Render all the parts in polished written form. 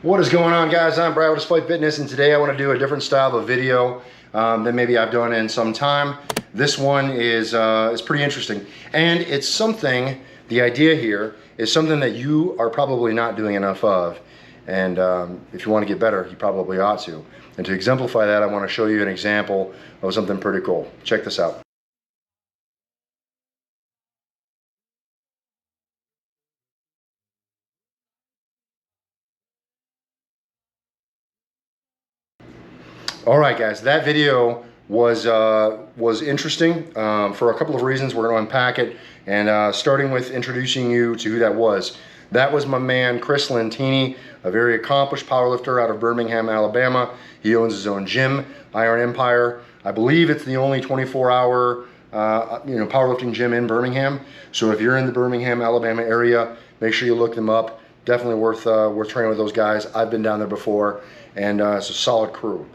What is going on, guys? I'm Brad with Display Fitness, and today I want to do a different style of video than maybe I've done in some time. This one is pretty interesting, and it's something, the idea here is something that you are probably not doing enough of, and if you want to get better, you probably ought to. And to exemplify that, I want to show you an example of something pretty cool. Check this out. All right, guys, that video was interesting for a couple of reasons. We're going to unpack it, and starting with introducing you to who that was. That was my man Chris Lentini, a very accomplished powerlifter out of Birmingham, Alabama. He owns his own gym, Iron Empire. I believe it's the only 24-hour powerlifting gym in Birmingham. So if you're in the Birmingham, Alabama area, make sure you look them up. Definitely worth training with those guys. I've been down there before, and it's a solid crew.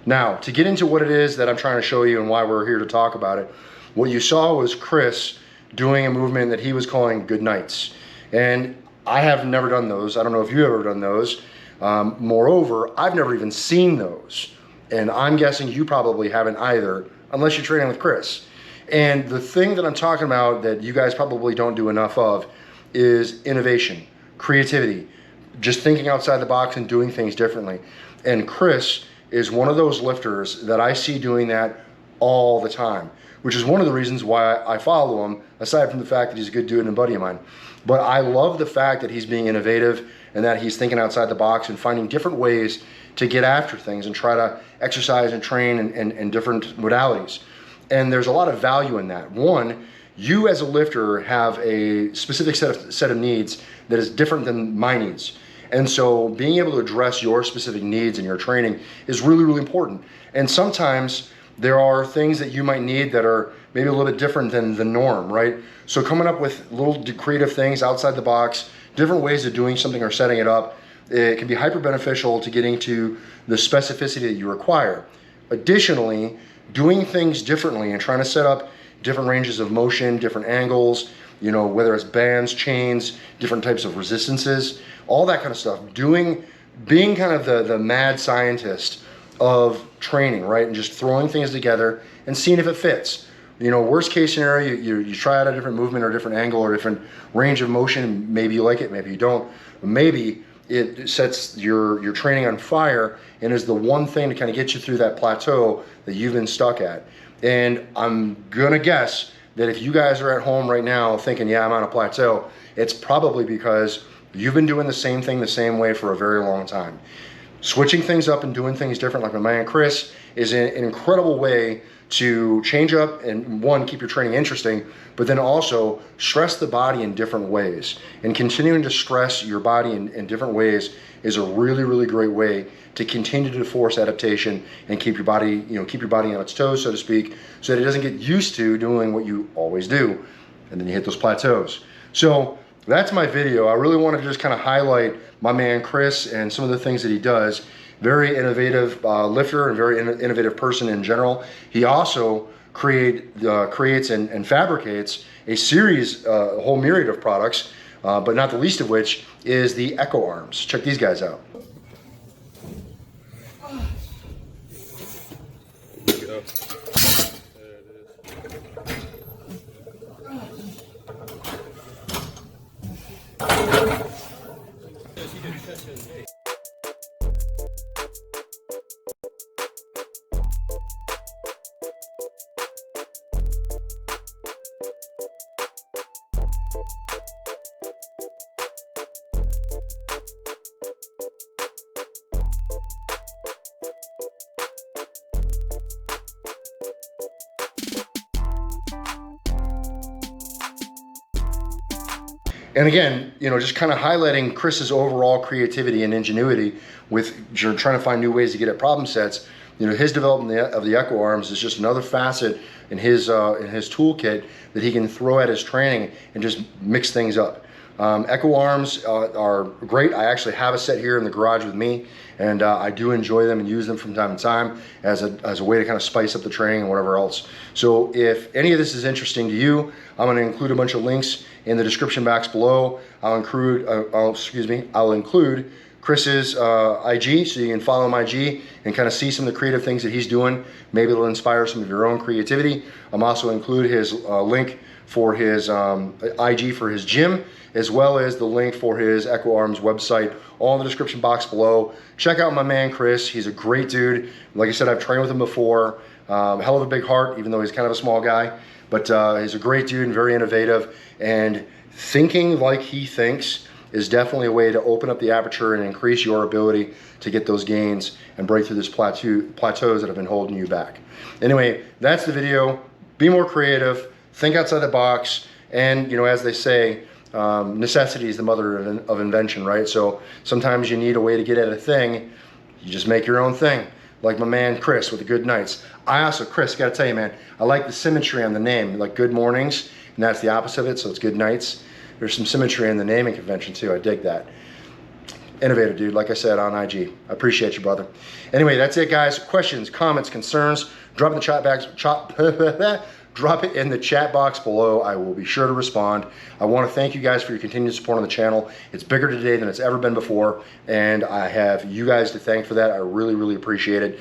Now, to get into what it is that I'm trying to show you and why we're here to talk about it, what you saw was Chris doing a movement that he was calling good nights. And I have never done those. I don't know if you've ever done those. Moreover, I've never even seen those. And I'm guessing you probably haven't either, unless you're training with Chris. And the thing that I'm talking about that you guys probably don't do enough of is innovation, creativity, just thinking outside the box and doing things differently. And Chris is one of those lifters that I see doing that all the time, which is one of the reasons why I follow him, aside from the fact that he's a good dude and a buddy of mine. But I love the fact that he's being innovative and that he's thinking outside the box and finding different ways to get after things and try to exercise and train in different modalities. And there's a lot of value in that. One, you as a lifter have a specific set of needs that is different than my needs. And so being able to address your specific needs in your training is really, really important. And sometimes there are things that you might need that are maybe a little bit different than the norm, right? So coming up with little creative things outside the box, different ways of doing something or setting it up, it can be hyper beneficial to getting to the specificity that you require. Additionally, doing things differently and trying to set up different ranges of motion, different angles, whether it's bands, chains, different types of resistances, all that kind of stuff. Being kind of the mad scientist of training, right? And just throwing things together and seeing if it fits. Worst case scenario, you try out a different movement or a different angle or a different range of motion. Maybe you like it, maybe you don't. Maybe it sets your training on fire and is the one thing to kind of get you through that plateau that you've been stuck at. And I'm gonna guess that if you guys are at home right now thinking, yeah, I'm on a plateau, it's probably because you've been doing the same thing the same way for a very long time. Switching things up and doing things different, like my man Chris, is an incredible way to change up and, one, keep your training interesting, but then also stress the body in different ways. And continuing to stress your body in different ways is a really, really great way to continue to force adaptation and keep your body, keep your body on its toes, so to speak, so that it doesn't get used to doing what you always do, and then you hit those plateaus. So that's my video. I really wanted to just kind of highlight my man Chris and some of the things that he does. Very innovative lifter and very innovative person in general. He also creates and fabricates a series, a whole myriad of products, but not the least of which is the Echo Arms. Check these guys out. There you go. And again, just kind of highlighting Chris's overall creativity and ingenuity with trying to find new ways to get at problem sets. His development of the Echo Arms is just another facet in his toolkit that he can throw at his training and just mix things up. Echo Arms are great. I actually have a set here in the garage with me, and I do enjoy them and use them from time to time as a way to kind of spice up the training and whatever else. So if any of this is interesting to you, I'm going to include a bunch of links in the description box below. I'll include Chris's IG, so you can follow him IG and kind of see some of the creative things that he's doing. Maybe it'll inspire some of your own creativity. I'm also include his link for his IG for his gym, as well as the link for his Echo Arms website, all in the description box below. Check out my man Chris. He's a great dude. Like I said, I've trained with him before. Hell of a big heart, even though he's kind of a small guy. But he's a great dude and very innovative. And thinking like he thinks is definitely a way to open up the aperture and increase your ability to get those gains and break through those plateaus that have been holding you back. Anyway, that's the video. Be more creative, think outside the box, and as they say, necessity is the mother of invention, right? So sometimes you need a way to get at a thing. You just make your own thing. Like my man Chris with the Good Nights. Chris, gotta tell you, man, I like the symmetry on the name, like Good Mornings, and that's the opposite of it, so it's Good Nights. There's some symmetry in the naming convention too. I dig that. Innovative dude, like I said, on IG. I appreciate you, brother. Anyway, that's it, guys. Questions, comments, concerns, drop it in the chat box. Drop it in the chat box below. I will be sure to respond. I want to thank you guys for your continued support on the channel. It's bigger today than it's ever been before, and I have you guys to thank for that. I really, really appreciate it.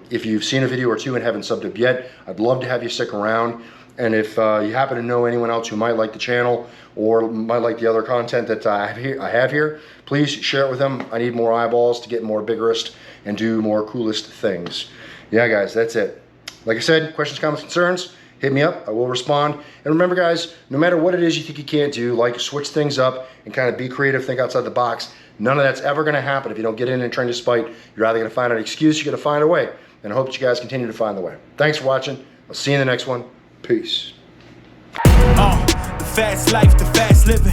If you've seen a video or two and haven't subbed up yet, I'd love to have you stick around. And if you happen to know anyone else who might like the channel or might like the other content that I have here, please share it with them. I need more eyeballs to get more vigorous and do more coolest things. Yeah, guys, that's it. Like I said, questions, comments, concerns, hit me up. I will respond. And remember, guys, no matter what it is you think you can't do, like switch things up and kind of be creative, think outside the box. None of that's ever going to happen if you don't get in and train despite. You're either going to find an excuse, you're going to find a way. And I hope that you guys continue to find the way. Thanks for watching. I'll see you in the next one. Peace. The fast life, the fast living.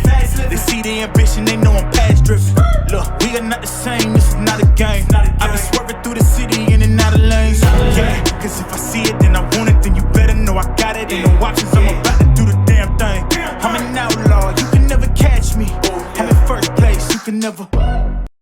They see the ambition, they know I'm past driven. Look, we are not the same, this is not a game. I've been swerving through the city in and out of lanes. Yeah, cause if I see it, then I want it, then you better know I got it. Ain't no options, I'm about to do the damn thing. I'm an outlaw, you can never catch me. I'm in first place, you can never